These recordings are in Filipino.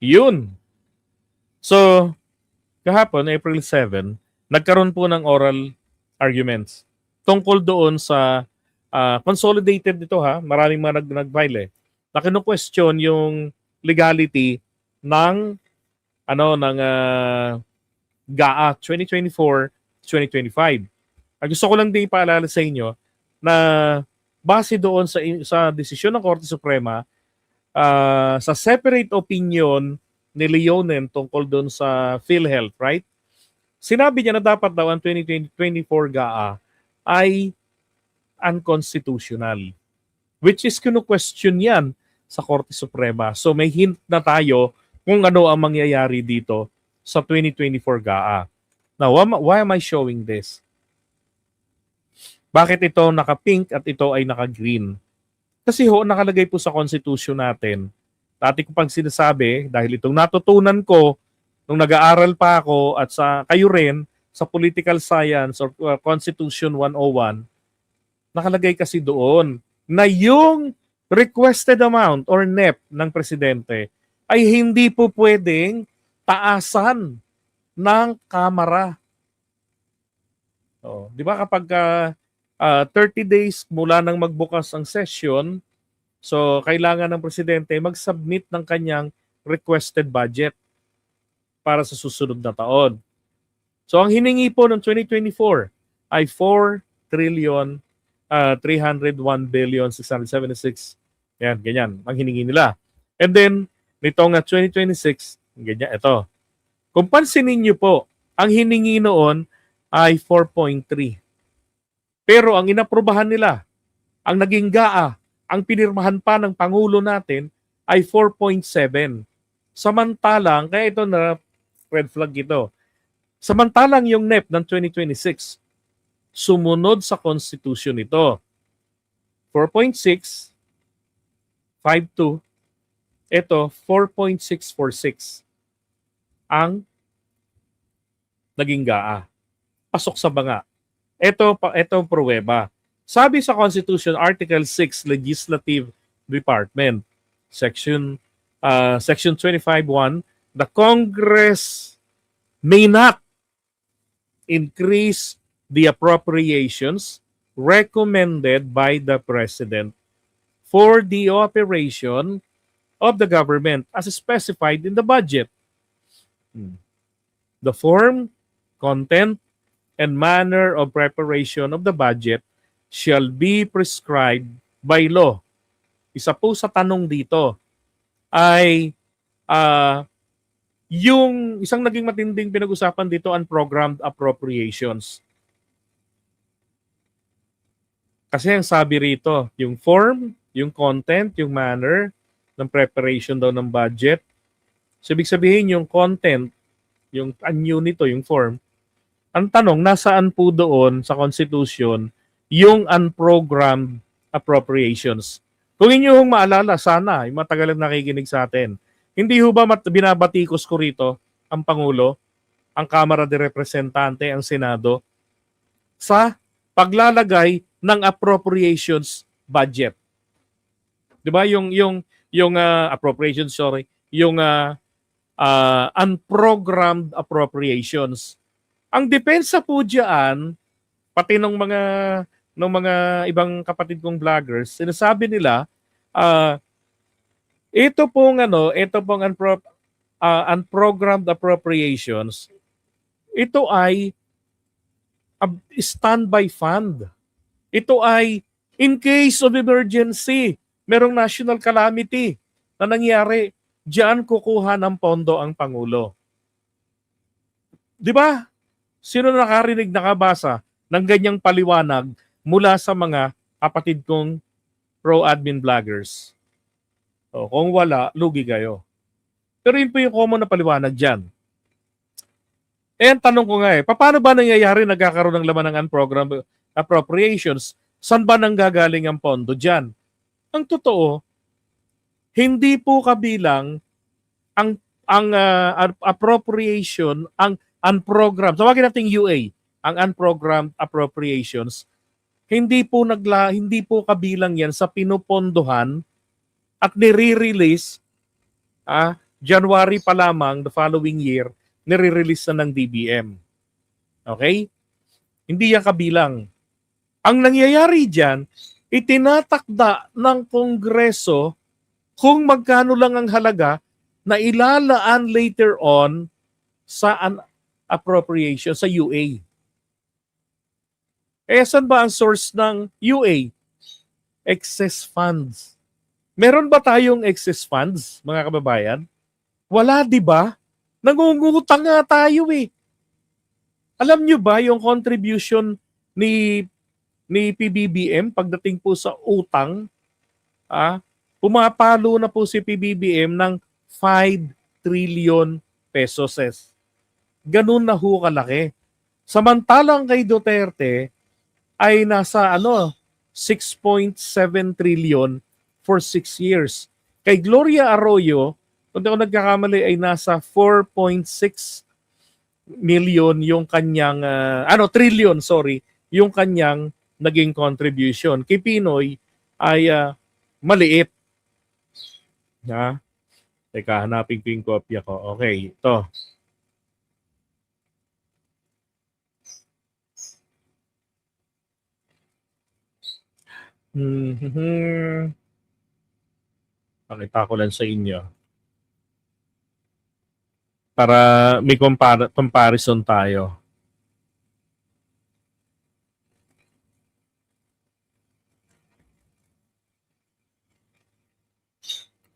Yun. So, kahapon, April 7, nagkaroon po ng oral arguments tungkol doon sa consolidated dito ha, maraming mga nag-file na kinu-question yung legality ng GAA 2024-2025. Gusto ko lang din ipaalala sa inyo na base doon sa desisyon ng Korte Suprema, sa separate opinion ni Leonen tungkol doon sa PhilHealth, right? Sinabi niya na dapat daw ang 2024 GAA ay unconstitutional, which is kinu-question yan sa Korte Suprema. So may hint na tayo kung ano ang mangyayari dito sa 2024 GAA. Now, why am I showing this? Bakit ito naka-pink at ito ay naka-green? Kasi nakalagay po sa Constitution natin. Dati ko pang sinasabi, dahil itong natutunan ko nung nag-aaral pa ako at sa kayo rin, sa Political Science or Constitution 101, nakalagay kasi doon na yung requested amount or NEP ng presidente ay hindi po pwedeng taasan ng Kamara. Di ba kapag 30 days mula nang magbukas ang session, so kailangan ng presidente mag-submit ng kanyang requested budget para sa susunod na taon. So ang hiningi po ng 2024 ay 4,301,676. Yan, ganyan ang hiningi nila. And then nitong 2026, ganyan ito. Kung pansinin niyo po, ang hiningi noon ay 4.3. Pero ang inaprubahan nila, ang naging GAA, ang pinirmahan pa ng Pangulo natin ay 4.7. Samantalang, kaya ito na red flag ito, samantalang yung NEP ng 2026, sumunod sa Constitution ito. 4.6, 5.2, ito 4.646 ang naging GAA. Pasok sa banga. Ito ang pruweba. Sabi sa Constitution, Article 6, Legislative Department, Section 25.1, the Congress may not increase the appropriations recommended by the President for the operation of the government as specified in the budget. The form, content, and manner of preparation of the budget shall be prescribed by law. Isa po sa tanong dito ay yung isang naging matinding pinag-usapan dito, unprogrammed appropriations. Kasi ang sabi rito, yung form, yung content, yung manner ng preparation daw ng budget. So, ibig sabihin yung content, yung anyo nito, yung form. Ang tanong, nasaan po doon sa Constitution yung unprogrammed appropriations? Kung inyo hong maalala, sana, yung matagalang nakikinig sa atin, hindi ho ba binabatikos ko rito ang Pangulo, ang Kamara de Representante, ang Senado, sa paglalagay ng appropriations budget? 'Di ba yung appropriations, yung unprogrammed appropriations. Ang depensa po diyan, pati ng mga ibang kapatid kong vloggers, sinasabi nila ito pong unprogrammed appropriations, ito ay standby fund. Ito ay in case of emergency, merong national calamity na nangyari, diyan kukuha ng pondo ang Pangulo. 'Di ba? Sino nakarinig, nakabasa ng ganyang paliwanag mula sa mga kapatid kong pro-admin vloggers? O, kung wala, lugi kayo. Pero yun po yung common na paliwanag dyan. Eh, ang tanong ko nga paano ba nangyayari nagkakaroon ng laman ng unprogrammed appropriations? Saan ba nanggagaling ang pondo dyan? Ang totoo, hindi po kabilang ang appropriation, ang unprogrammed, tawagin natin UA, ang unprogrammed appropriations, hindi po kabilang yan sa pinupondohan at nire-release January pa lamang the following year, nire-release na ng DBM. Okay? Hindi yan kabilang. Ang nangyayari dyan, itinatakda ng Kongreso kung magkano lang ang halaga na ilalaan later on sa appropriation sa UA. Saan ba ang source ng UA? Excess funds. Meron ba tayong excess funds, mga kababayan? Wala, di ba? Nangungutang nga tayo eh. Alam nyo ba yung contribution ni PBBM pagdating po sa utang? Pumapalo na po si PBBM ng 5 trillion pesos. Ganun na ho kalaki. Samantalang kay Duterte ay nasa 6.7 trillion for 6 years. Kay Gloria Arroyo, kung di ako nagkakamali, ay nasa 4.6 million yung kanyang, trillion, yung kanyang naging contribution. Kay Pinoy ay maliit. Teka, hanapin ko yung kopya ko. Okay, ito. Pakita ko lang sa inyo. Para may comparison tayo.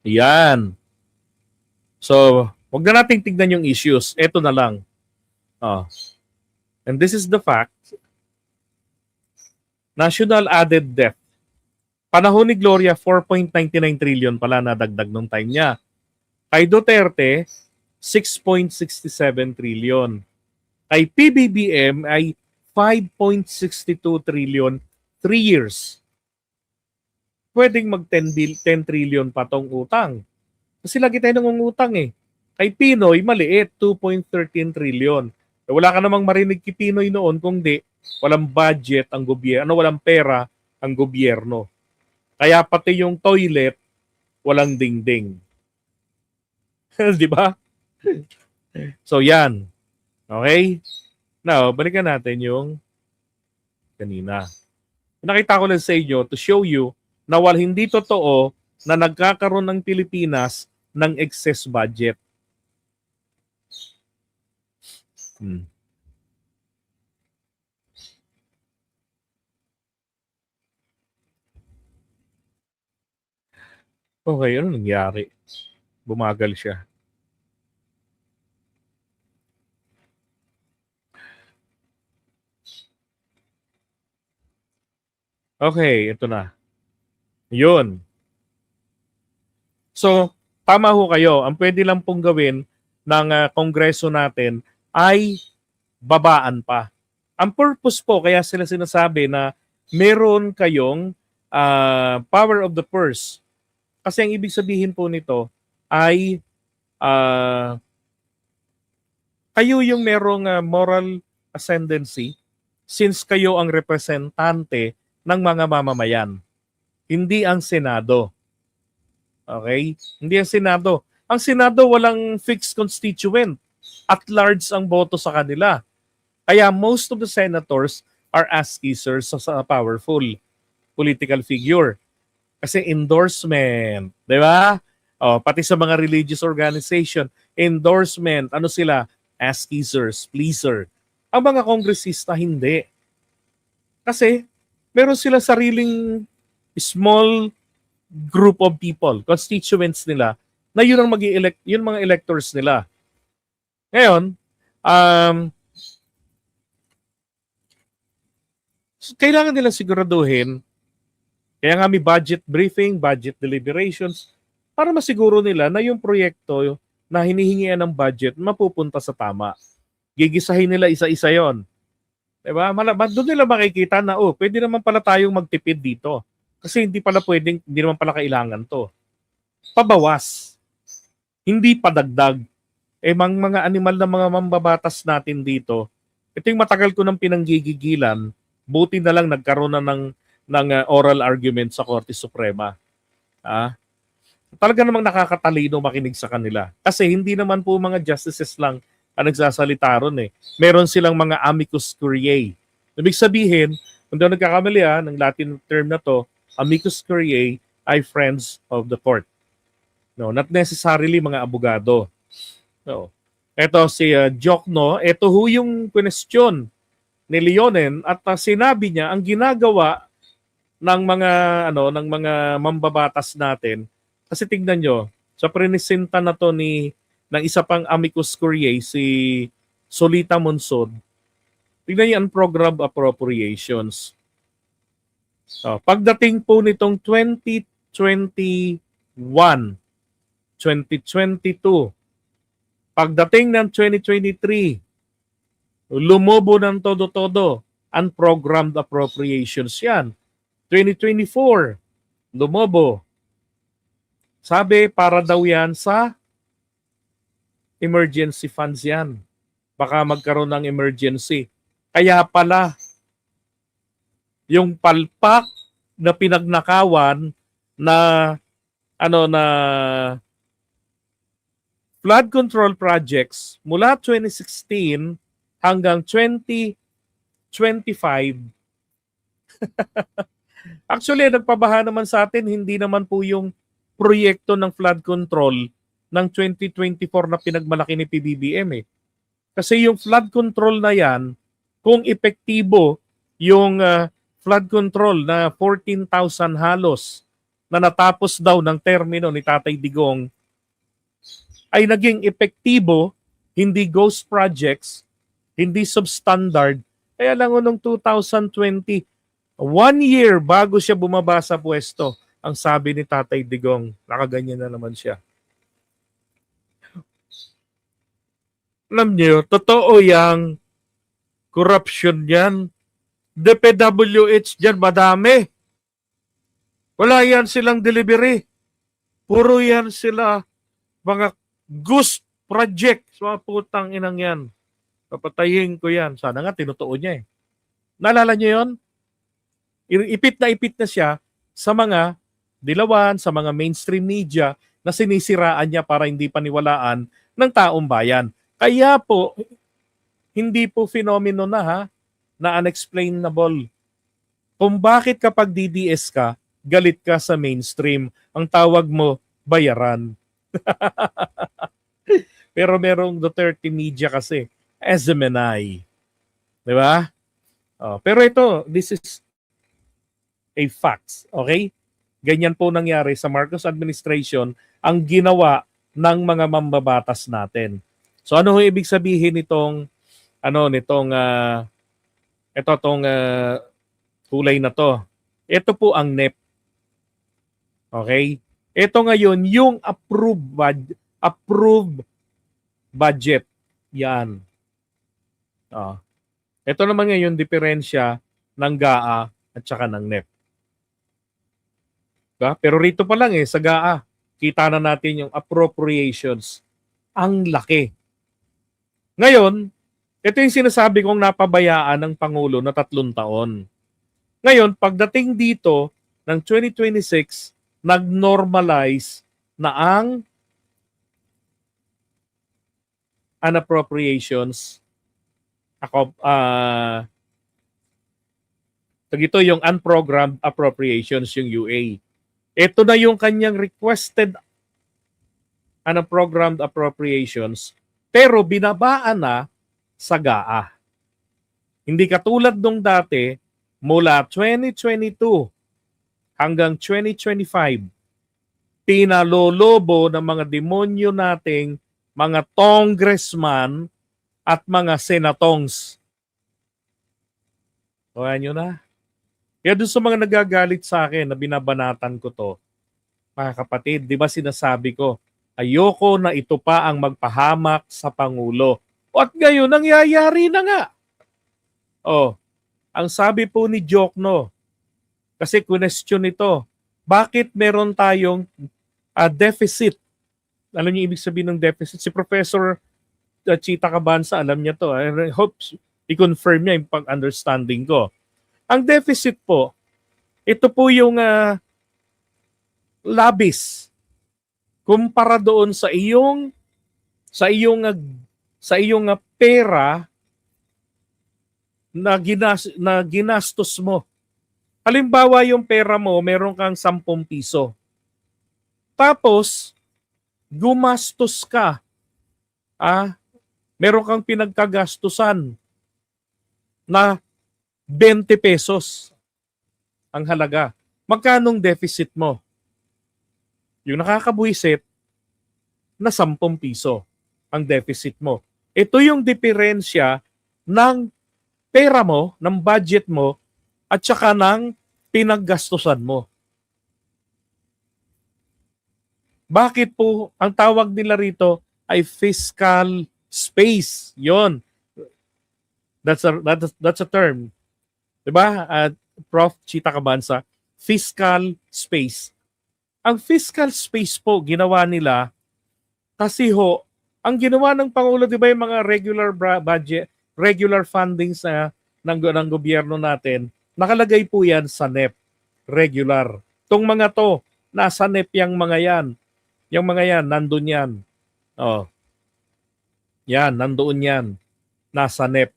Yan. So, wag na nating tignan yung issues. Ito na lang. And this is the fact. National added debt. Panahon ni Gloria, 4.99 trillion pala nadagdag nung time niya. Kay Duterte, 6.67 trillion. Kay PBBM ay 5.62 trillion 3 years. Pwedeng mag 10 trillion pa tong utang. Kasi lagi tayo nangungutang eh. Kay Pinoy, maliit, 2.13 trillion. Wala ka namang marinig kay Pinoy noon kung di, walang budget ang gobyerno, walang pera ang gobyerno. Kaya pati yung toilet, walang dingding. Di ba? So yan. Okay? Now, balikan natin yung kanina. Nakita ko lang sa inyo to show you na hindi totoo na nagkakaroon ng Pilipinas ng excess budget. Okay, ano nangyari? Bumagal siya. Okay, ito na. Yun. So, tama ho kayo. Ang pwede lang pong gawin ng Kongreso natin ay babaan pa. Ang purpose po, kaya sila sinasabi na meron kayong power of the purse. Kasi ang ibig sabihin po nito ay kayo yung merong moral ascendancy since kayo ang representante ng mga mamamayan. Hindi ang Senado. Okay? Hindi ang Senado. Ang Senado walang fixed constituent. At large ang boto sa kanila. Kaya most of the senators are as-isers sa powerful political figure. Kasi endorsement, di ba? Pati sa mga religious organization, endorsement, ano sila? As-isers, pleaser. Ang mga kongresista, hindi. Kasi meron sila sariling small group of people, constituents nila, na yun ang mag-i-elect, yun mga electors nila. Ngayon, kailangan nila siguraduhin, kaya nga may budget briefing, budget deliberations, para masiguro nila na yung proyekto na hinihingian ng budget mapupunta sa tama. Gigisahin nila isa-isa yon. Diba? Doon nila makikita na, pwede naman pala tayong magtipid dito. Kasi hindi naman pala kailangan to. Pabawas. Hindi padagdag. Mga animal na mga mambabatas natin dito, ito yung matagal ko nang pinanggigigilan, buti na lang nagkaroon na ng oral argument sa Korte Suprema. Talaga namang nakakatalino makinig sa kanila. Kasi hindi naman po mga justices lang ang nagsasalita ron eh. Meron silang mga amicus curiae. Ibig sabihin, kung daw nagkakamali ng Latin term na to, amicus curiae ay friends of the court. No, not necessarily mga abogado. No. Ito si Jokno, ito ho yung question ni Leonen at sinabi niya ang ginagawa ng mga ng mga mambabatas natin kasi tignan nyo sa prinisinta na to ng isa pang amicus curiae si Solita Monsod. Tignan niyo ang program appropriations. Pagdating po nitong 2021, 2022, pagdating ng 2023, lumobo ng todo-todo. Unprogrammed appropriations yan. 2024, lumobo. Sabi, para daw yan sa emergency funds yan. Baka magkaroon ng emergency. Kaya pala, yung palpak na pinagnakawan na na flood control projects mula 2016 hanggang 2025. Actually, nagpabaha naman sa atin, hindi naman po yung proyekto ng flood control ng 2024 na pinagmalaki ni PBBM eh. Kasi yung flood control na yan, kung epektibo yung flood control na 14,000 halos na natapos daw ng termino ni Tatay Digong, ay naging epektibo, hindi ghost projects, hindi substandard. Kaya lang noong 2020, 1 year bago siya bumaba sa pwesto, ang sabi ni Tatay Digong, nakaganyan na naman siya. Alam niyo, totoo yang corruption yan. DPWH dyan, madami. Wala yan silang delivery. Puro yan sila mga ghost project. Mga putang inang yan. Papatayin ko yan. Sana nga tinutuon niya eh. Naalala niyo yun? Ipit na siya sa mga dilawan, sa mga mainstream media na sinisiraan niya para hindi paniwalaan ng taong bayan. Kaya po, hindi po fenomeno na unexplainable. Kung bakit kapag DDS ka, galit ka sa mainstream, ang tawag mo, bayaran. Pero merong Duterte media kasi, SMNI. Di ba? Pero ito, this is a fact. Okay? Ganyan po nangyari sa Marcos administration ang ginawa ng mga mambabatas natin. So ano ho ibig sabihin nitong kulay na to? Ito po ang NEP. Okay? Ito ngayon yung approved budget. Yan. Ito naman ngayon diferensya ng GAA at saka ng NEP. Pero rito pa lang sa GAA, kita na natin yung appropriations. Ang laki. Ngayon, ito yung sinasabi kong napabayaan ng Pangulo na 3 taon. Ngayon, pagdating dito ng 2026, nag-normalize na ang unappropriations. Ito yung unprogrammed appropriations, yung UA. Ito na yung kanyang requested unprogrammed appropriations, pero binabaan na sa GAA. Hindi katulad nung dati, mula 2022 hanggang 2025, pinalolobo ng mga demonyo nating mga congressman at mga senatongs. Kaya nyo na. Kaya doon sa mga nagagalit sa akin na binabanatan ko to, mga kapatid, di ba sinasabi ko, ayoko na ito pa ang magpahamak sa Pangulo. At ngayon, nangyayari na nga. Ang sabi po ni Jokno, kasi question ito, bakit meron tayong deficit? Alam niyo ibig sabihin ng deficit? Si Professor Chita Cabanza, alam niya to. I hope i-confirm niya yung pag-understanding ko. Ang deficit po, ito po yung labis kumpara doon sa iyong sa iyong sa iyong pera na ginastos mo. Halimbawa, yung pera mo, meron kang 10 piso. Tapos, gumastos ka. Meron kang pinagkagastusan na 20 pesos ang halaga. Magkanong deficit mo? Yung nakakabuisit na 10 piso ang deficit mo. Ito yung diferensya ng pera mo, ng budget mo, at saka ng pinaggastusan mo. Bakit po ang tawag nila rito ay fiscal space? Yon. That's a term. 'Di ba? Prof. Chita Cabanza, fiscal space. Ang fiscal space po ginawa nila kasi ang ginawa ng Pangulo, 'di ba, yung mga regular budget, regular fundings ng gobyerno natin, nakalagay po yan sa NEP, regular. Tong mga to, nasa NEP yung mga yan. Yung mga yan, nandun yan. Oh. Yan, nandoon yan. Nasa NEP.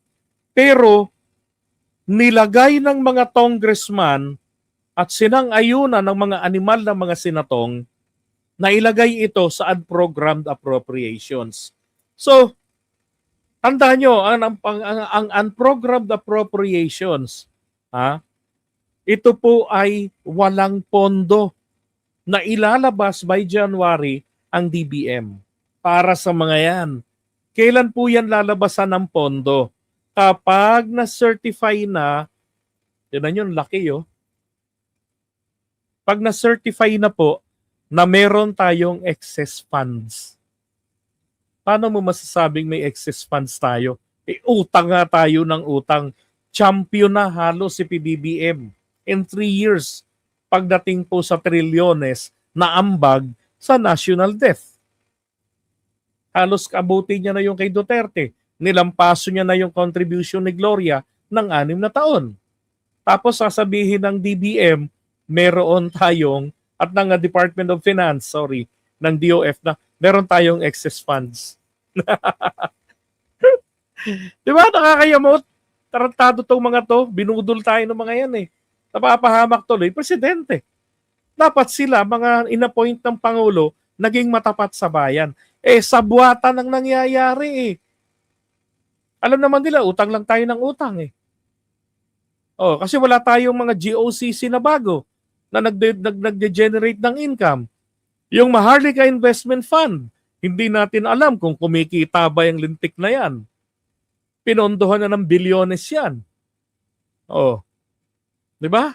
Pero, nilagay ng mga congressman at sinang-ayunan ng mga animal ng mga senatong na ilagay ito sa unprogrammed appropriations. So, tandaan nyo, ang unprogrammed appropriations, ito po ay walang pondo na ilalabas by January ang DBM para sa mga yan. Kailan po yan lalabasan ng pondo? Kapag na-certify na, tinan yun, laki pag na-certify na po na meron tayong excess funds. Paano mo masasabing may excess funds tayo? Utang nga tayo ng utang. Champion na halos si PBBM in 3 years pagdating po sa trilyones na ambag sa national debt. Halos kabuti niya na yung kay Duterte. Nilampaso niya na yung contribution ni Gloria ng 6 na taon. Tapos sasabihin ng DBM, meron tayong, at ng Department of Finance, ng DOF na, meron tayong excess funds. Di ba? Nakakayamot. Tarantado tong mga to. Binudol tayo ng mga yan Napapahamak tuloy. Presidente. Dapat sila, mga inappoint ng Pangulo, naging matapat sa bayan. Sabwatan ang nangyayari Alam naman nila, utang lang tayo ng utang kasi wala tayong mga GOCC na bago na nagde-generate ng income. Yung Maharlika Investment Fund, hindi natin alam kung kumikita ba yung lintik na yan. Pinondohan na ng bilyones yan. Di ba?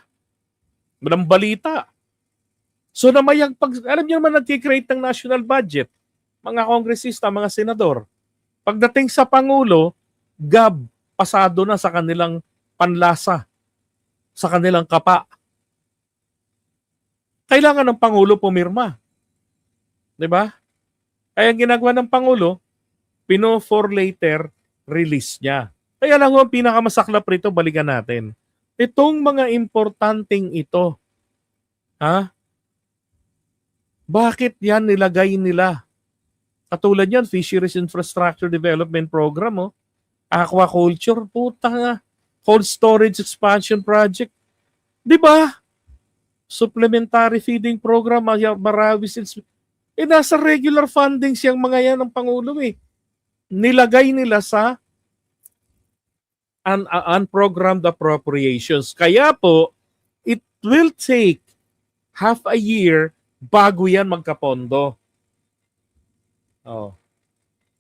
Walang balita. So alam niyo naman nag-create ng national budget, mga kongresista, mga senador. Pagdating sa Pangulo, pasado na sa kanilang panlasa, sa kanilang kapa. Kailangan ng Pangulo pumirma. Di ba? Kaya ang ginagawa ng Pangulo, for later release niya. Kaya lang ang pinakamasaklap rito, balikan natin. Itong mga importanteng ito, bakit yan nilagay nila? Katulad yan, Fisheries Infrastructure Development Program, aquaculture, cold storage expansion project. Di ba? Supplementary feeding program, Marawis. Nasa regular funding siyang mga yan ng Pangulo Nilagay nila sa unprogrammed appropriations. Kaya po, it will take half a year bago yan magkapondo.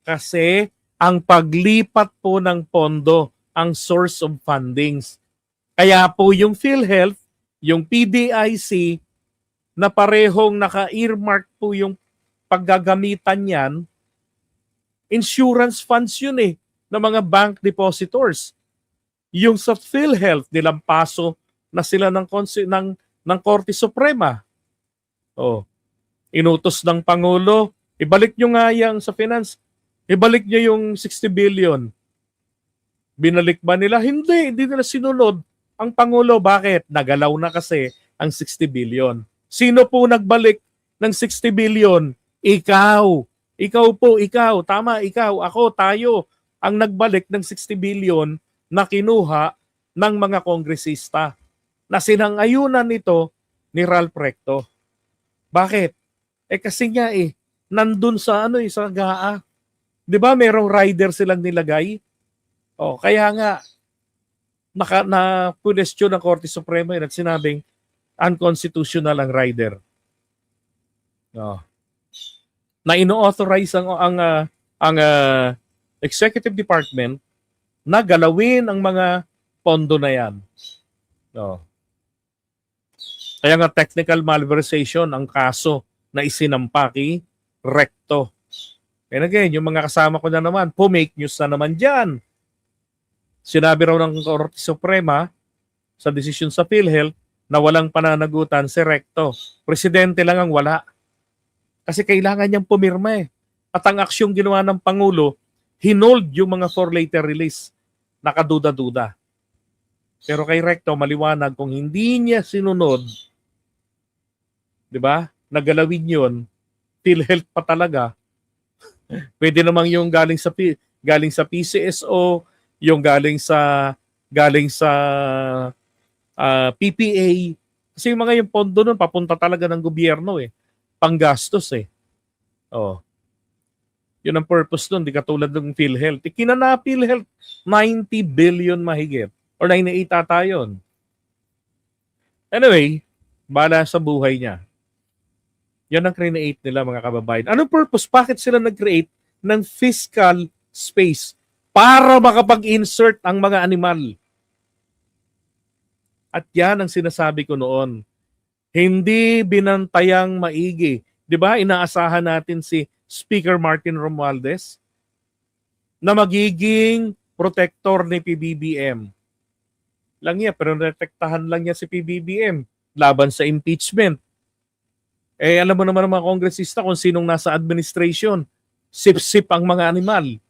Kasi ang paglipat po ng pondo ang source of fundings. Kaya po yung PhilHealth, yung PDIC, na parehong naka-earmark po yung paggagamitan yan, insurance funds yun ng mga bank depositors. Yung sa PhilHealth, nilampaso na sila ng Korte Suprema. Inutos ng Pangulo, ibalik nyo nga yan sa finance, ibalik nyo yung 60 billion. Binalik ba nila? Hindi nila sinunod ang Pangulo. Bakit? Nagalaw na kasi ang 60 billion. Sino po nagbalik ng 60 billion? Ikaw, tama, ikaw, ako, tayo, ang nagbalik ng 60 billion na kinuha ng mga kongresista na sinangayunan nito ni Ralph Recto. Bakit? Kasi nga nandun sa sa GAA. 'Di ba merong rider silang nilagay? Kaya nga na question ng Korte Suprema at sinabing unconstitutional ang rider. Na ino-authorize ang Executive Department na galawin ang mga pondo na yan. Kaya nga technical malversation ang kaso na isinampa kay Recto. And again, yung mga kasama ko na naman, make news na naman dyan. Sinabi raw ng Korte Suprema sa desisyon sa PhilHealth na walang pananagutan si Recto. Presidente lang ang wala. Kasi kailangan niyang pumirma At ang aksyong ginawa ng Pangulo, hinold yung mga for later release. Nakaduda-duda. Pero kay Recto, maliwanag kung hindi niya sinunod, di ba? Nagalawin yun, PhilHealth pa talaga. Pwede namang yung galing sa PCSO, yung galing sa PPA. Kasi yung mga yung pondo nun, papunta talaga ng gobyerno panggastos Yun ang purpose nun, di katulad ng PhilHealth. Kinana PhilHealth, 90 billion mahigit. Or 98 ata yun. Anyway, bala sa buhay niya. Yan ang create nila mga kababayan. Anong purpose? Bakit sila nag-create ng fiscal space? Para makapag-insert ang mga animal. At yan ang sinasabi ko noon. Hindi binantayang maigi. Di ba? Inaasahan natin si Speaker Martin Romualdez na magiging protector ni PBBM. Lang niya, pero natektahan lang niya si PBBM laban sa impeachment. Alam mo naman ng mga kongresista kung sinong nasa administration. Sip-sip ang mga animal.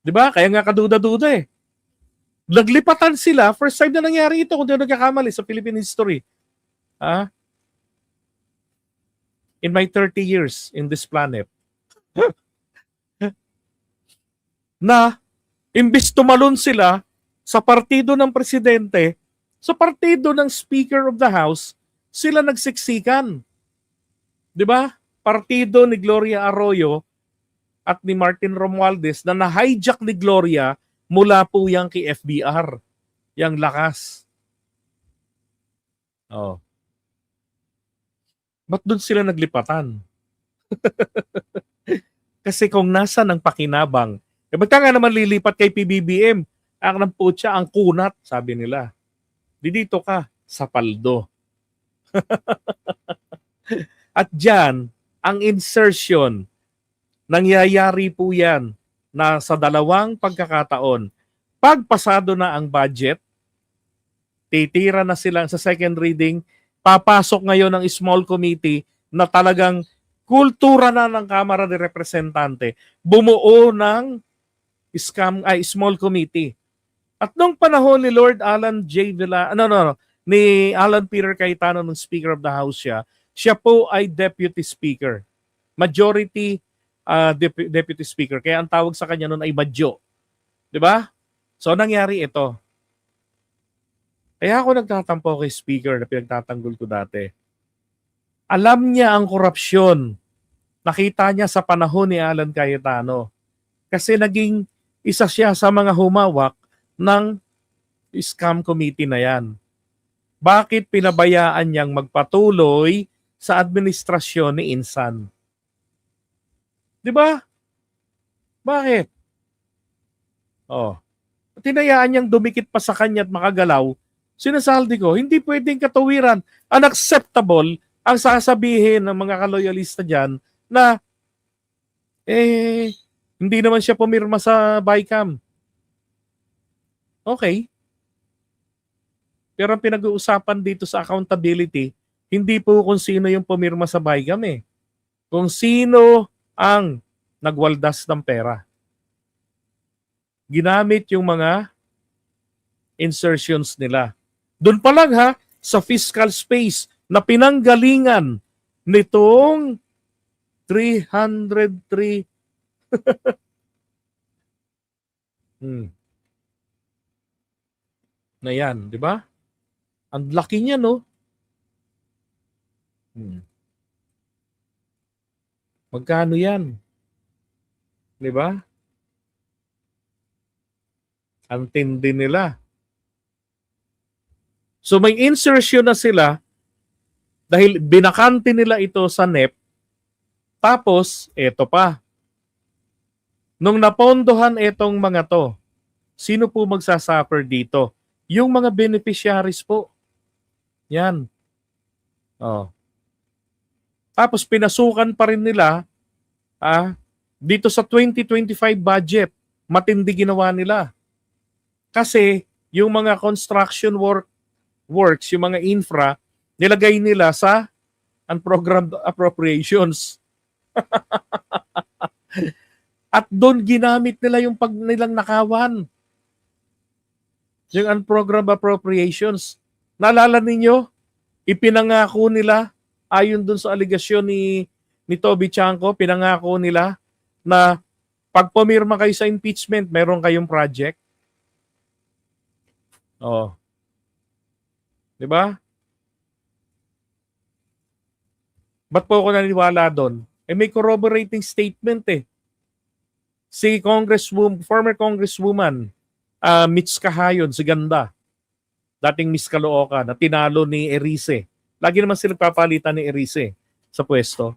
Di ba? Kaya nga kaduda-duda Naglipatan sila. First time na nangyari ito kung di nagkakamali sa Philippine history. In my 30 years in this planet. Na, imbis tumalon sila sa partido ng presidente, sa partido ng Speaker of the House, sila nagsiksikan. Di ba? Partido ni Gloria Arroyo at ni Martin Romualdez na na-hijack ni Gloria mula po yang kay FBR. Yang lakas. Ba't doon sila naglipatan? Kasi kung nasa ng pakinabang, ba't ka nga naman lilipat kay PBBM? Ang ng putya, ang kunat, sabi nila. Dito ka, sa paldo. At dyan, ang insertion, nangyayari po yan na sa dalawang pagkakataon. Pag pasado na ang budget, titira na sila sa second reading, papasok ngayon ng small committee na talagang kultura na ng Kamara de Representante, bumuo ng small committee. At nung panahon ni Lord Alan J. ni Alan Peter Cayetano ng Speaker of the House siya po ay Deputy Speaker. Majority Deputy Speaker. Kaya ang tawag sa kanya noon ay Madjo. Di ba? So nangyari ito. Kaya ako nagtatampo kay Speaker na pinagtatanggol ko dati. Alam niya ang korupsyon. Nakita niya sa panahon ni Alan Cayetano. Kasi naging isa siya sa mga humawak ng scam committee na yan. Bakit pinabayaan niyang magpatuloy sa administrasyon ni Insan? Di ba? Bakit? Tinayaan niyang dumikit pa sa kanya at makagalaw. Sinasaldi ko, hindi pwedeng katuwiran. Unacceptable ang sasabihin ng mga kaloyalista dyan na hindi naman siya pumirma sa BICAM. Okay. Pero ang pinag-uusapan dito sa accountability, hindi po kung sino yung pumirma sa BICAM Kung sino ang nagwaldas ng pera. Ginamit yung mga insertions nila. Doon pa lang sa fiscal space na pinanggalingan nitong 303. Na yan, di ba? Ang laki niya, no? Magkano yan? Di ba? Ang tindi nila. So may insertion na sila dahil binakante nila ito sa NEP. Tapos, eto pa. Nung napondohan etong mga to, sino po magsasuffer dito? Yung mga beneficiaries po. Yan. Oh. Tapos pinasukan pa rin nila dito sa 2025 budget. Matindi ginawa nila. Kasi yung mga construction works, yung mga infra, nilagay nila sa unprogrammed appropriations. At doon ginamit nila yung pag nilang nakawan. Yung unprogrammed appropriations. Naalala ninyo? Ipinangako nila, ayon doon sa aligasyon ni Toby Chanco, pinangako nila na pag pumirma kayo sa impeachment, meron kayong project. Oh. 'Di ba? Ba't po ako naniwala doon? May corroborating statement eh. Si former Congresswoman Mitch Kahayon, si Ganda, dating Miss Caloocan, na tinalo ni Erice. Lagi naman sila papalitan ni Erice sa pwesto.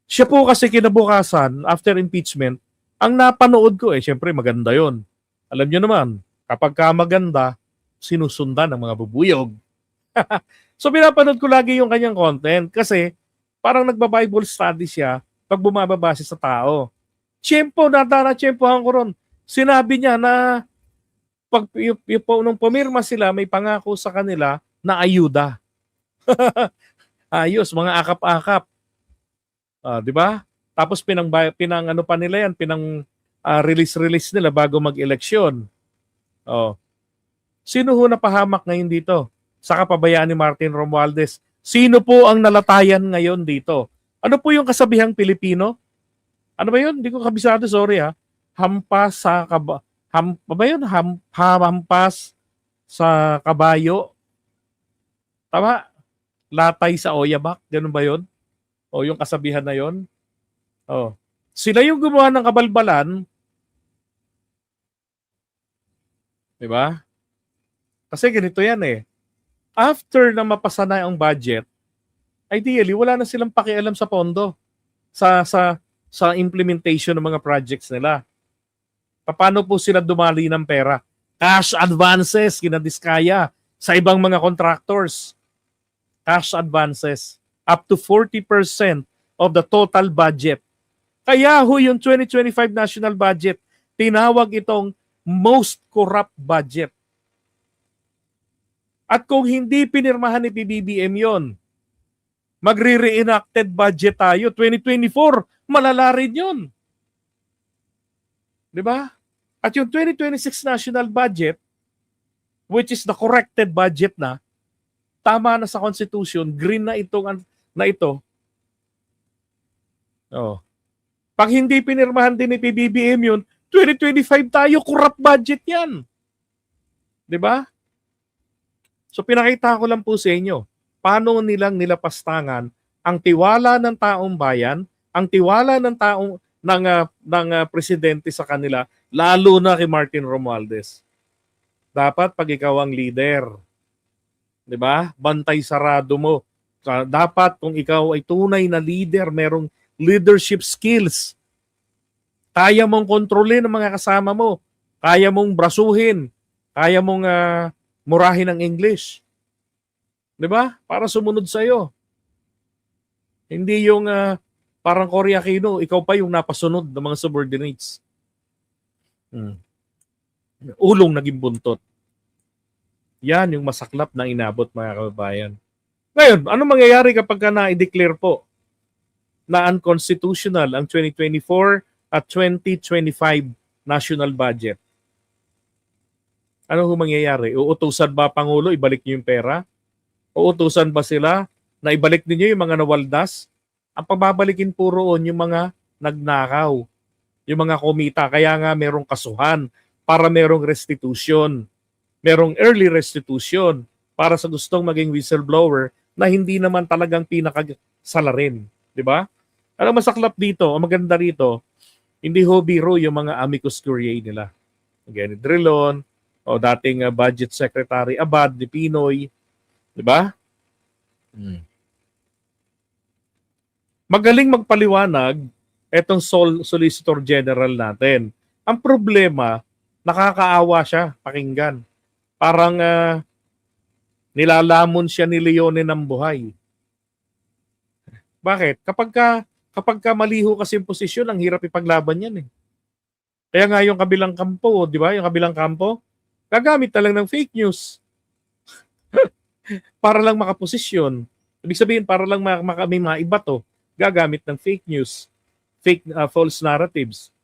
Siya po kasi kinabukasan, after impeachment, ang napanood ko syempre maganda yon. Alam niyo naman, kapag ka maganda, sinusundan ng mga bubuyog. So pinapanood ko lagi yung kanyang content kasi parang nagba-Bible study siya pag bumababase sa tao. Natara-tsempohan ko ron. Sinabi niya na pag nung pumirma sila, may pangako sa kanila na ayuda. Ayos, mga akap-akap. Di ba? Tapos pinang ano pa nila yan, release nila bago mag-eleksyon. Sino ho napahamak ngayon dito? Sa kapabayaan ni Martin Romualdez. Sino po ang nalatayan ngayon dito? Ano po yung kasabihang Pilipino? Ano ba yun? Hindi ko kabisado, sorry ha. Hampas sa kabayo. Tama? Latay sa oyabak. Ganun ba yun? O yung kasabihan na yun? Sila yung gumawa ng kabalbalan. Diba? Kasi ganito yan eh. After na mapasa na ang budget, ideally, wala na silang pakialam sa pondo. Sa implementation ng mga projects nila. Paano po sila dumali ng pera? Cash advances, kinadiskaya sa ibang mga contractors. Cash advances. Up to 40% of the total budget. Kaya ho yung 2025 national budget, tinawag itong most corrupt budget. At kung hindi pinirmahan ni PBBM yon, magre-reenacted budget tayo. 2024, malala rin yun. Di ba? At yung 2026 national budget, which is the corrected budget na, tama na sa Constitution, green na ito. Pag hindi pinirmahan din ni PBBM yun, 2025 tayo, corrupt budget yan. Di ba? So pinakita ko lang po sa inyo, paano nilang nilapastangan ang tiwala ng taong bayan, ang tiwala ng presidente sa kanila, lalo na kay Martin Romualdez. Dapat pag ikaw ang leader, 'di ba? Bantay sarado mo. Dapat kung ikaw ay tunay na leader, merong leadership skills. Kaya mong kontrolin ang mga kasama mo, kaya mong brasuhin, kaya mong murahin ang English. 'Di ba? Para sumunod sa iyo. Hindi yung parang Cory Aquino, ikaw pa yung napasunod ng mga subordinates. Ulong naging buntot. Yan yung masaklap na inabot, mga kababayan. Ngayon, ano mangyayari kapag na-declare po na unconstitutional ang 2024 at 2025 national budget? Ano mangyayari? Uutusan ba Pangulo, ibalik niyo yung pera? Uutusan ba sila na ibalik ninyo yung mga nawaldas? Ang pagbabalikin po roon yung mga nagnakaw, yung mga kumita. Kaya nga merong kasuhan para merong restitution. Merong early restitution para sa gustong maging whistleblower na hindi naman talagang pinakasalarin. Di ba? Ano masaklap dito, o maganda rito, hindi ho biro yung mga amicus curiae nila. Again, Drilon, o dating Budget Secretary Abad ni Pinoy. Di ba? Magaling magpaliwanag etong Solicitor General natin. Ang problema, nakakaawa siya pakinggan. Parang nilalamon siya ni Leone ng buhay. Bakit? Kapag ka maliho kasi yung posisyon, ang hirap ipaglaban yan eh. Kaya nga yung kabilang kampo, di ba? Yung kabilang kampo, gagamit na lang ng fake news. Para lang makaposisyon. Ibig sabihin, para lang may maibato, gagamit ng fake news, false narratives.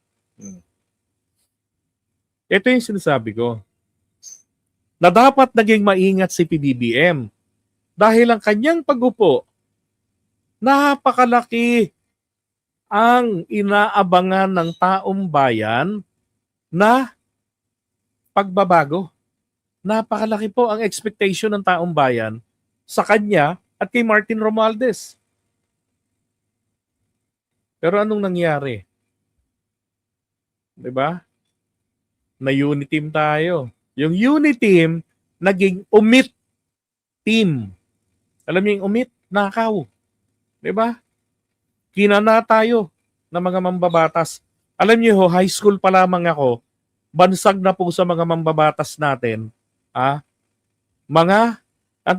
Ito yung sinasabi ko. Na dapat naging maingat si PBBM dahil ang kanyang pag-upo, napakalaki ang inaabangan ng taong bayan na pagbabago. Napakalaki po ang expectation ng taong bayan sa kanya at kay Martin Romualdez. Pero anong nangyari? 'Di ba? Na unity team tayo. Yung unity team naging umit team. Alam niyo yung umit, nakaw. 'Di ba? Kinana tayo ng mga mambabatas. Alam niyo ho, high school pa lamang ako, bansag na po sa mga mambabatas natin. Ang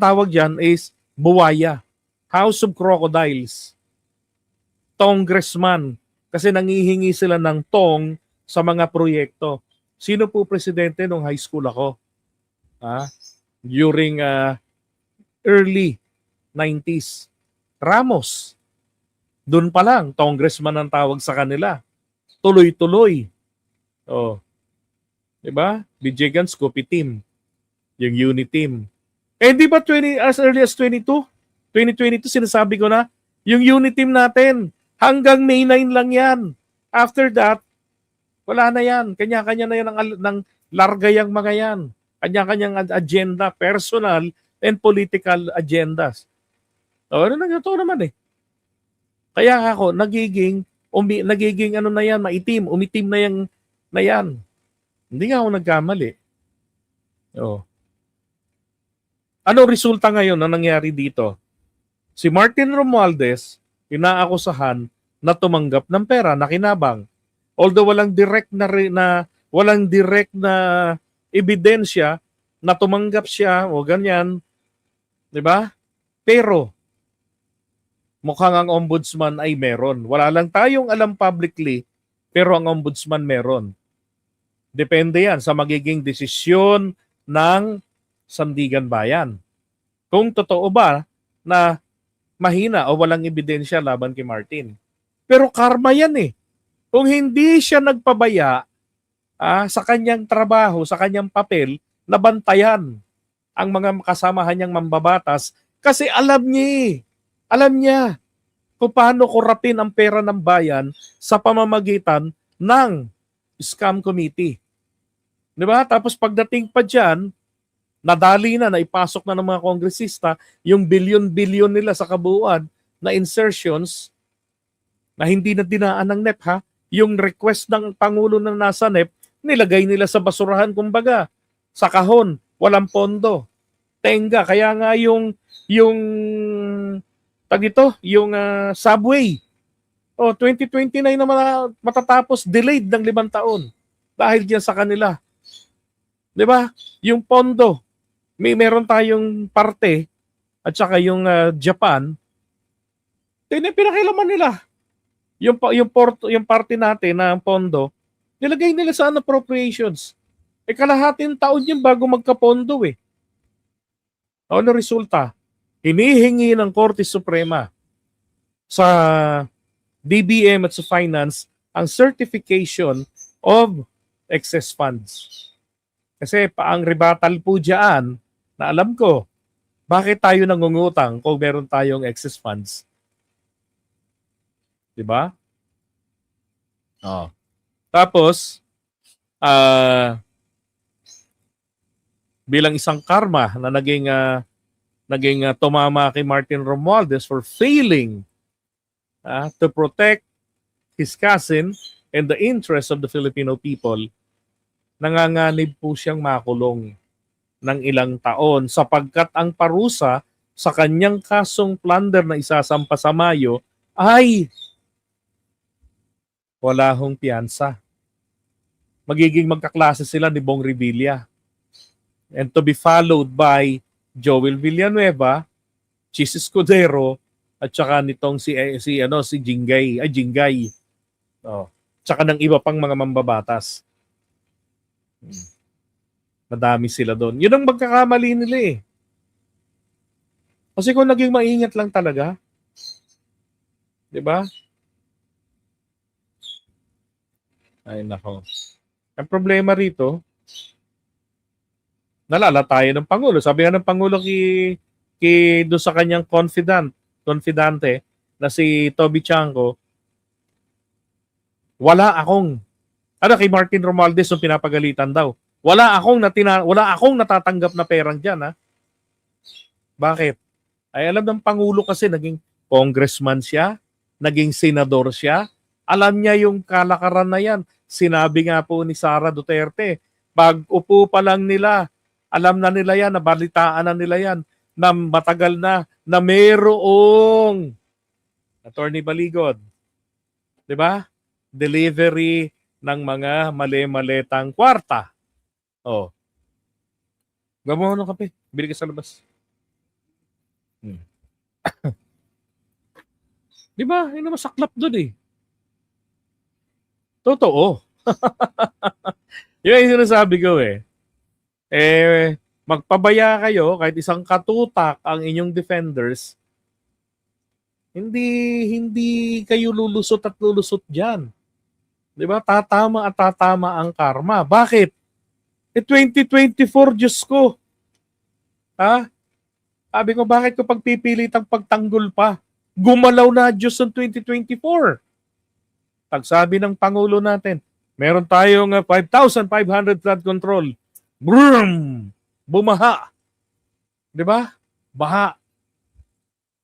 tawag diyan is buwaya. House of Crocodiles. Congressman. Kasi nangihingi sila ng tong sa mga proyekto. Sino po presidente nung high school ako? During early 90s. Ramos. Doon pa lang, congressman ang tawag sa kanila. Tuloy-tuloy. Oh. Diba? Bijegan Scoopy Team. Yung unit team. Eh di ba as early as 2022 sinasabi ko na, yung unit team natin, hanggang May 9 lang yan. After that, wala na yan. Kanya-kanya na yan ng largayang mga yan. Kanya-kanyang agenda, personal and political agendas. Ito naman eh. Kaya ako, nagiging ano na yan, maitim, umitim na yan. Hindi nga ako nagkamali. Ano resulta ngayon na nangyari dito? Si Martin Romualdez, inaakusahan na tumanggap ng pera na kinabang. Although walang direct na ebidensya na tumanggap siya o ganyan, 'di ba? Pero mukhang ang ombudsman ay meron. Wala lang tayong alam publicly, pero ang ombudsman meron. Depende yan sa magiging desisyon ng Sandigan Bayan. Kung totoo ba na mahina o walang ebidensya laban kay Martin. Pero karma yan eh. Kung hindi siya nagpabaya sa kanyang trabaho, sa kanyang papel, na bantayan ang mga kasamahan niyang mambabatas kasi alam niya kung paano kurapin ang pera ng bayan sa pamamagitan ng scam committee. Di ba? Tapos pagdating pa dyan, nadali na ipasok na ng mga kongresista yung bilyon-bilyon nila sa kabuuan na insertions na hindi na dinaan ng NEP Yung request ng Pangulo na nasa NEP, nilagay nila sa basurahan kumbaga. Sa kahon, walang pondo. Tenga, kaya nga yung subway. 2029 na matatapos, delayed ng 5 taon. Dahil diyan sa kanila. 'Di ba? Yung pondo, meron tayong parte at saka yung Japan, pinakilaman nila. Yung parte natin na pondo, nilagay nila sa appropriations. Kalahating taon yun bago magkapondo eh. Ano resulta? Hinihingi ng Korte Suprema sa DBM at sa Finance ang certification of excess funds. Kasi ang rebuttal po dyan, na alam ko, bakit tayo nangungutang kung meron tayong excess funds? 'Di ba? Oh. Tapos, bilang isang karma na naging tumama kay Martin Romualdez for failing to protect his cousin and the interests of the Filipino people, nanganganib po siyang makulong ng ilang taon sapagkat ang parusa sa kanyang kasong plunder na isasampa sa Mayo ay wala hong piyansa. Magiging magkaklase sila ni Bong Revilla. And to be followed by Joel Villanueva, Chis Escudero, at saka nitong si Jingay. Oh. Tsaka ng iba pang mga mambabatas. Madami sila doon. Yun ang magkakamali nila eh. Kasi kung naging maingat lang talaga, 'di ba? Ay nako. Ang problema rito, nalalatayan ng Pangulo. Sabi nga ng Pangulo doon sa kanyang confidante na si Toby Chanco, kay Martin Romualdez yung pinapagalitan daw. Wala akong natatanggap na perang diyan, ha. Bakit? Ay alam ng Pangulo kasi naging congressman siya, naging senador siya. Alam niya yung kalakaran na yan. Sinabi nga po ni Sara Duterte, pag upo pa lang nila, alam na nila yan, nabalitaan na nila yan, na matagal na mayroong Attorney Baligod. 'Di ba? Delivery ng mga mali-maletang kwarta. Oh. Gamo ng kape. Bili ka sa labas. Di ba? Yun naman saklap doon eh. Totoo. Yun yung sinasabi ko eh. Magpabaya kayo kahit isang katutak ang inyong defenders, hindi kayo lulusot at lulusot diyan. 'Di ba? Tatama at tatama ang karma. Bakit? 2024, Diyos ko. Ha? Sabi ko, bakit ko pagpipilitang pagtanggol pa? Gumalaw na Diyos ng 2024. Pagsabi ng Pangulo natin, meron tayong 5,500 flood control. Brum! Bumaha. 'Di ba? Baha.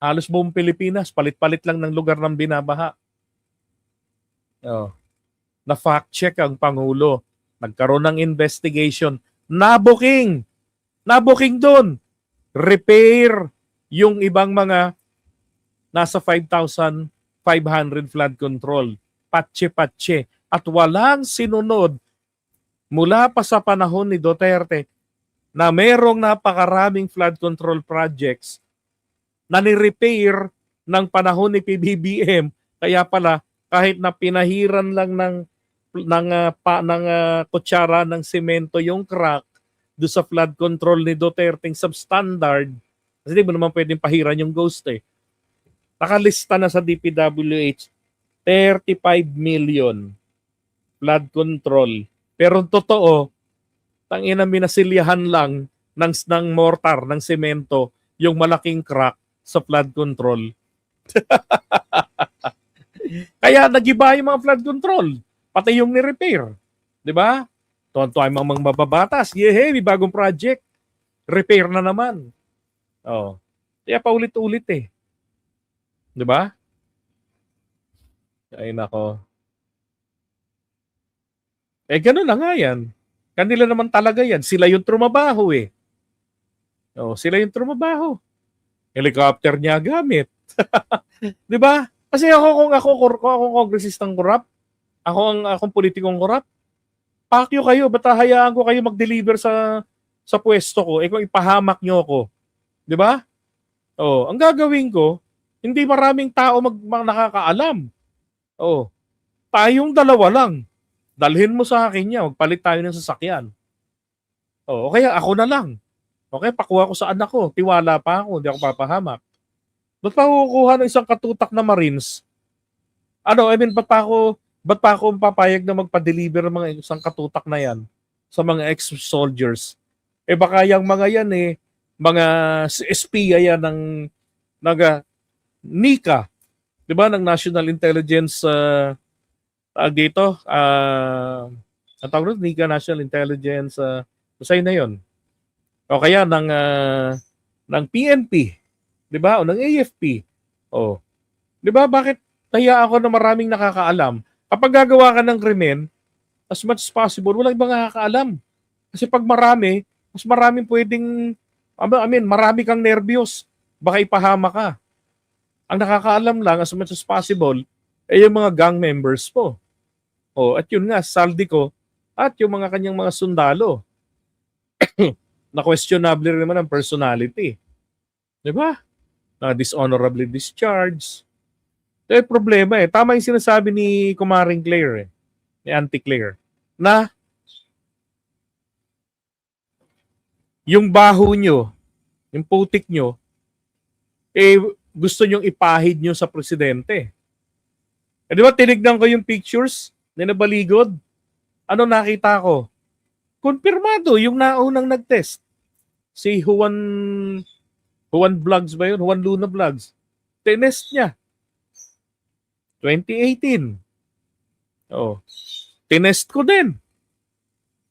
Halos buong Pilipinas, palit-palit lang ng lugar ng binabaha. Oh. Na-fact check ang Pangulo. Nagkaroon ng investigation. Nabuking doon. Repair yung ibang mga nasa 5,500 flood control. Patse-patse. At walang sinunod mula pa sa panahon ni Duterte na merong napakaraming flood control projects na ni-repair ng panahon ni PBBM. Kaya pala, kahit na pinahiran lang ng kutsara ng semento yung crack do sa flood control ni Duterte substandard, kasi di mo naman pwedeng pahiran yung ghost eh. Nakalista na sa DPWH 35 million flood control. Pero totoo, tangina minasilyahan lang ng mortar, ng semento, yung malaking crack sa flood control. Kaya nagiba yung mga flood control. Pati yung ni-repair. Diba? Tuwan-tuwa yung mga mababatas. Yehey, may bagong project. Repair na naman. Oh. Kaya paulit-ulit eh. Diba? Ay nako. Ganun na nga yan. Kanila naman talaga yan. Sila yung trumabaho eh. Oh, sila yung trumabaho. Helicopter niya gamit. 'Di ba? Kasi kung ako kongresistang korap, akong politikong korap, pakyo kayo, basta hayaan ko kayo mag-deliver sa pwesto ko, kung ipahamak nyo ako. 'Di ba? Oh, ang gagawin ko, hindi maraming tao nakakaalam. Oh, tayong dalawa lang. Dalhin mo sa akin yan, magpalit tayo ng sasakyan. Oh, kaya ako na lang. Okay, pakuha ko sa anak ko. Tiwala pa ako, hindi ako papahamak. Ba't pa ako kukuha ng isang katutak na Marines? Ba't pa ako papayag na magpa-deliver ng mga isang katutak na yan sa mga ex-soldiers? Baka yung mga yan mga espiya yan ng NICA. 'di ba, ng National Intelligence tawag dito, ang tawag doon, Nika National Intelligence, usay na 'yon. O kaya ng PNP, 'di ba? O ng AFP. O, 'di ba, bakit nahiya ako na maraming nakakaalam? Kapag gagawa ka ng krimen, as much as possible, walang ibang nakakaalam. Kasi pag marami, mas maraming pwedeng, marami kang nervyos. Baka ipahama ka. Ang nakakaalam lang, as much as possible, ay yung mga gang members po. O, at yun nga, saldi ko, at yung mga kanyang mga sundalo. Na questionable rin naman ang personality. Di ba? Na dishonorably discharged. Ito yung problema eh. Tama yung sinasabi ni Kumaring Claire eh, ni Auntie Claire, na yung baho nyo, yung putik nyo, eh gusto nyong ipahid nyo sa presidente. Eh, di ba tinignan ko yung pictures na nabaligod? Ano nakita ko? Konfirmado yung naunang nag-test. Si Juan Vlogs ba yun? Juan Luna Vlogs. Tinest niya. 2018. Oh. Tinest ko din.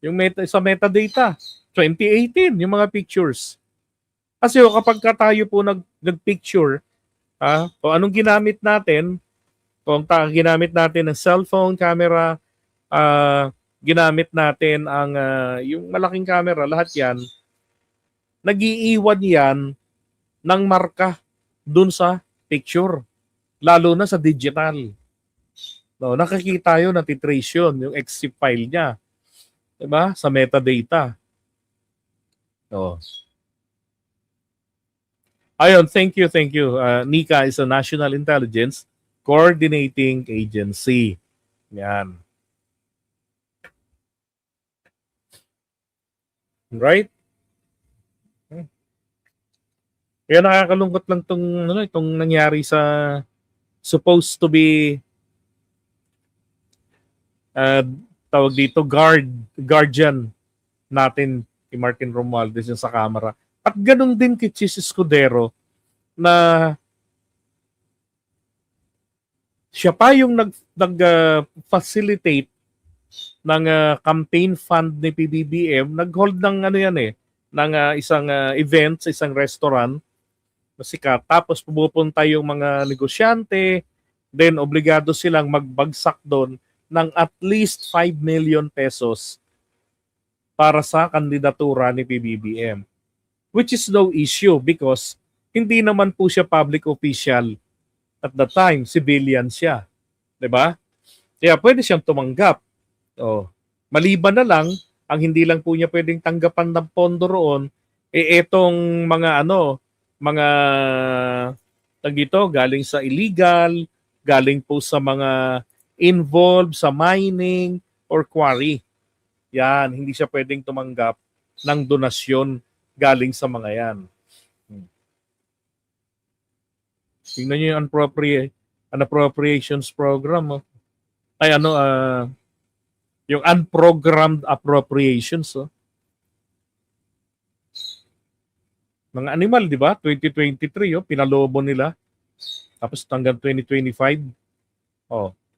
Yung sa metadata. 2018, yung mga pictures. Kasi kapag tayo po nag-picture, o anong ginamit natin, kung ginamit natin ng cellphone camera, ginamit natin ang yung malaking camera, lahat yan, nag-iiwan yan ng marka dun sa picture. Lalo na sa digital. No, nakikita yun, natitrace yun, yung EXIF file niya. Diba? Sa metadata. No. Ayun, thank you. NICA is a National Intelligence Coordinating Agency. Yan. Right? Kaya nakakalungkot lang itong nangyari sa supposed to be tawag dito guardian natin kay Martin Romualdez yung sa camera. At ganun din kay Chis Escudero na siya pa yung nag-facilitate ng campaign fund ni PBBM, nag-hold ng ng isang event sa isang restaurant na sikat. Tapos pupunta yung mga negosyante, then obligado silang magbagsak doon ng at least 5 million pesos para sa kandidatura ni PBBM. Which is no issue because hindi naman po siya public official at the time, civilian siya. 'Di ba? Kaya pwede siyang tumanggap. Maliban na lang, ang hindi lang po niya pwedeng tanggapan ng pondo roon, etong mga galing sa illegal, galing po sa mga involved sa mining or quarry. Yan, hindi siya pwedeng tumanggap ng donasyon galing sa mga yan. Tingnan niyo yung appropriations program. Yung unprogrammed appropriations. Mga animal, di ba? 2023, pinalobo nila. Tapos hanggang 2025.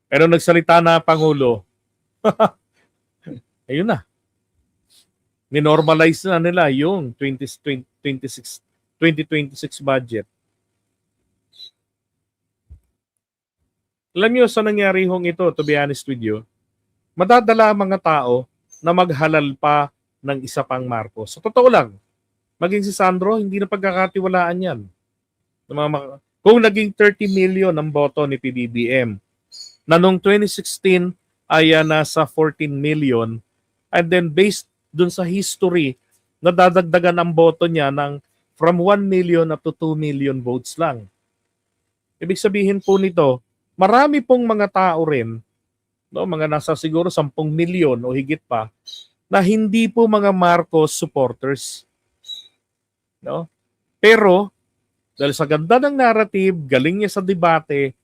Pero nagsalita na Pangulo. Ayun na. Ninormalize na nila yung 2026 budget. Alam niyo sa nangyari ito, to be honest with you, madadala ang mga tao na maghalal pa ng isa pang Marcos. Sa totoo lang, maging si Sandro, hindi na pagkakatiwalaan yan. Kung naging 30 million ang boto ni PBBM, na noong 2016 ay nasa 14 million, and then based dun sa history, nadadagdagan ang boto niya ng from 1 million up to 2 million votes lang. Ibig sabihin po nito, marami pong mga tao rin, mga nasa siguro 10 milyon o higit pa, na hindi po mga Marcos supporters. Pero, dahil sa ganda ng narrative, galing niya sa debate,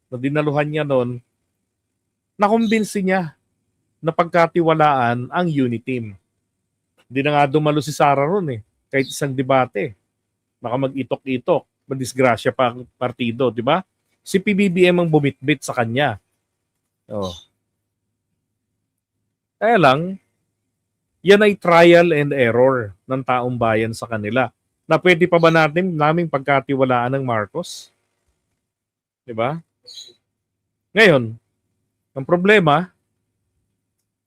na dinaluhan niya noon, nakumbinsi niya na pagkatiwalaan ang Uniteam. Hindi na nga dumalo si Sara ron kahit isang debate. Baka mag-itok-itok, madisgrasya pa ang partido, di ba? Si PBBM ang bumitbit sa kanya. Oh. Kaya lang, yan ay trial and error ng taong bayan sa kanila. Na pwede pa ba naming pagkatiwalaan ng Marcos? 'Di ba? Ngayon, ang problema,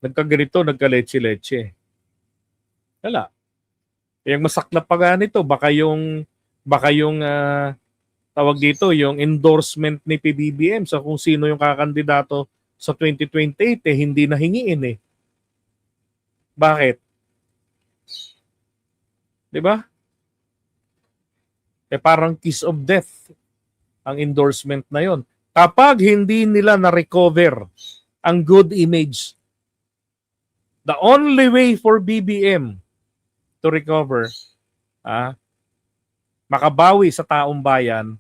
nagkaganito, nagkaletse-letse. Wala. Yung masaklap pa nga nito, baka yung tawag dito, yung endorsement ni PBBM sa kung sino yung kakandidato sa 2028 hindi na hingiin eh. Bakit? 'Di ba? Parang kiss of death ang endorsement na yon. Kapag hindi nila na-recover ang good image, the only way for BBM to recover, makabawi sa taong bayan,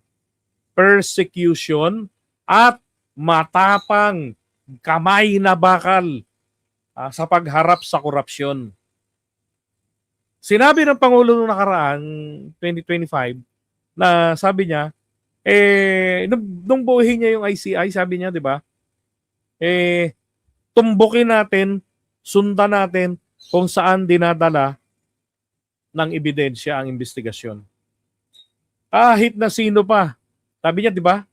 persecution at matapang kamay na bakal sa pagharap sa korupsyon. Sinabi ng Pangulo noong nakaraang 2025 na sabi niya, nung buhay niya yung ICI, sabi niya, di ba, tumbukin natin, sundan natin kung saan dinadala ng ebidensya ang investigasyon. Kahit na sino pa. Sabi niya, di ba?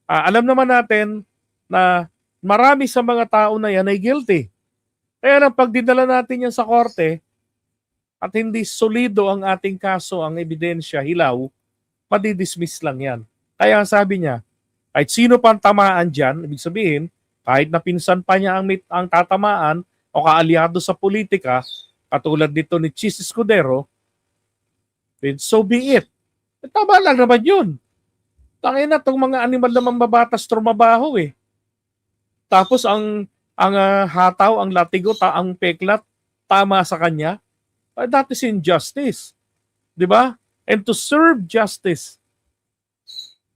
Alam naman natin na marami sa mga tao na yan ay guilty. Kaya lang pag dinala natin yan sa korte at hindi solido ang ating kaso, ang ebidensya, hilaw, madidismiss lang yan. Kaya sabi niya, kahit sino pang tamaan dyan, ibig sabihin, kahit na pinsan pa niya ang tatamaan o kaalyado sa politika, katulad dito ni Chis Escudero, then so be it. Tama lang naman yun. Tangin na itong mga animal na mambabatas trumabaho eh. Tapos ang hataw, ang latigo, ang peklat, tama sa kanya. That is injustice. Di ba? And to serve justice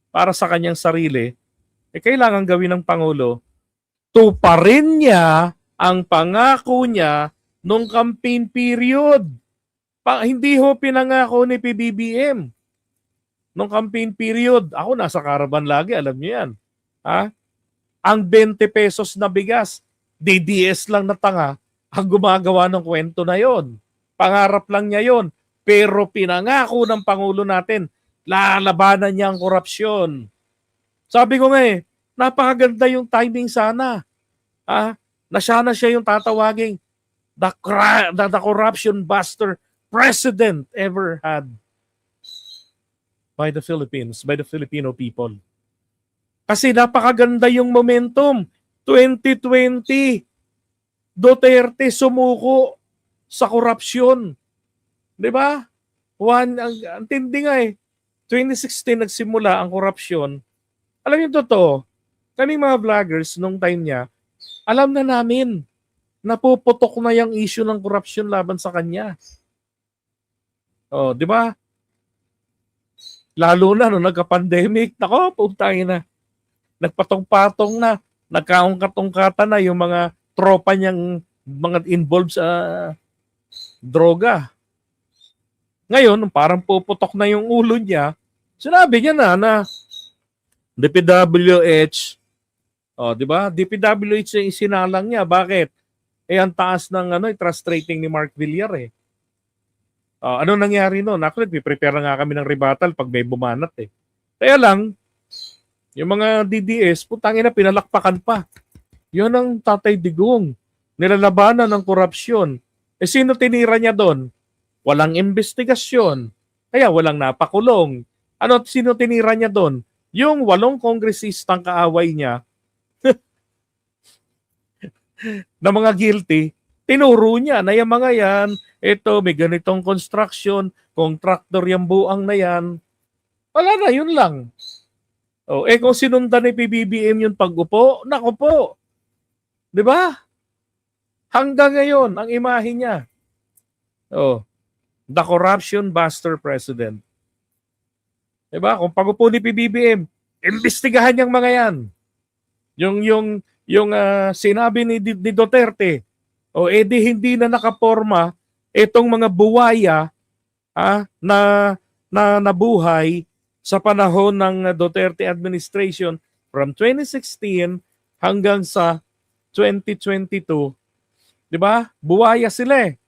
para sa kanyang sarili, kailangan gawin ng Pangulo, tuparin niya ang pangako niya nung campaign period. Hindi ho pinangako ni PBBM nung campaign period. Ako nasa Caravan lagi, alam niyo yan. Ang 20 pesos na bigas, DDS lang na tanga ang gumagawa ng kwento na yon. Pangarap lang niya yon. Pero pinangako ng Pangulo natin, lalabanan niya ang korupsyon. Sabi ko nga napakaganda yung timing sana. Na sana siya yung tatawaging the corruption buster president ever had by the Philippines, by the Filipino people. Kasi napakaganda yung momentum. 2020, Duterte sumuko sa korupsyon. Di ba? Ang tindi nga 2016 nagsimula ang korupsyon. Alam niyo totoo, kaming mga vloggers nung time niya, alam na namin, napuputok na yung issue ng korupsyon laban sa kanya. Di ba? Lalo na nung nagka-pandemic, nako, putangin na. Nagpatong-patong na, nagkaungkatungkatan na yung mga tropa niyang mga involved sa droga. Ngayon, parang puputok na yung ulo niya, sinabi niya na DPWH, di ba? DPWH yung isinalang niya. Bakit? Ang taas ng trust rating ni Mark Villar eh. Ano nangyari noon? Actually, prepare na nga kami ng rebuttal pag may bumanat eh. Kaya lang, yung mga DDS, putangin na pinalakpakan pa. Yun ang Tatay Digong. Nilalabanan ng korupsyon. Sino tinira niya doon? Walang investigasyon. Kaya walang napakulong. Sino tinira niya doon? Yung 8 kongresistang kaaway niya na mga guilty, tinuro niya na yung mga yan, may ganitong construction, contractor yung buang na yan. Wala na, yun lang. Kung sinundan ni PBBM yung pag-upo, nako po. Di ba? Hanggang ngayon, ang imahe niya. The corruption buster president. Di ba? Kung pag-upo ni PBBM, imbestigahan niyang mga yan. Yung sinabi ni Duterte, di hindi na nakaporma itong mga buwaya na nabuhay sa panahon ng Duterte administration from 2016 hanggang sa 2022, 'di ba? Buwaya sila eh.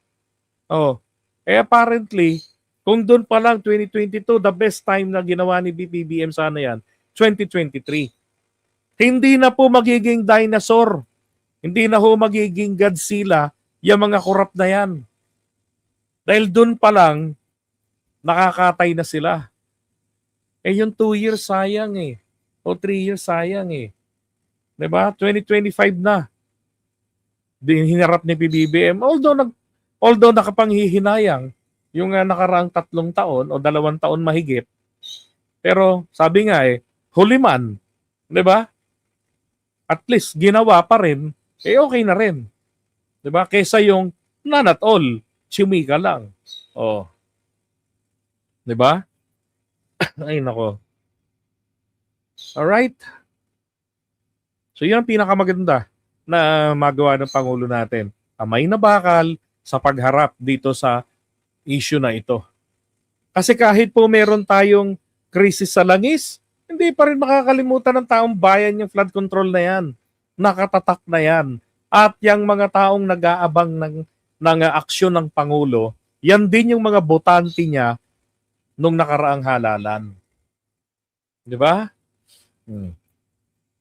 Oh. Apparently, kung doon pa lang 2022, the best time na ginawa ni BBM sana yan, 2023. Hindi na po magiging dinosaur. Hindi na ho magiging Godzilla yung mga korap na yan. Dahil doon pa lang, nakakatay na sila. Eh yung 2 years sayang eh. O 3 years sayang eh. 'Di ba? 2025 na. Hinarap ni BBM. Although nakapanghihinayang yung nakaraang 3 taon o 2 taon mahigit. Pero sabi nga eh, huliman. 'Di ba? At least ginawa pa rin, eh okay na rin. 'Di ba? Kaysa yung none at all, chumika lang. Oh. 'Di ba? Ay nako. Alright. So yun ang pinakamaganda na magawa ng Pangulo natin. Kamay na bakal sa pagharap dito sa issue na ito. Kasi kahit po meron tayong krisis sa langis, hindi pa rin makakalimutan ng taong bayan yung flood control na yan. Nakatatak na yan. At yung mga taong nag-aabang ng aksyon ng Pangulo, yan din yung mga botante niya nung nakaraang halalan. Di ba?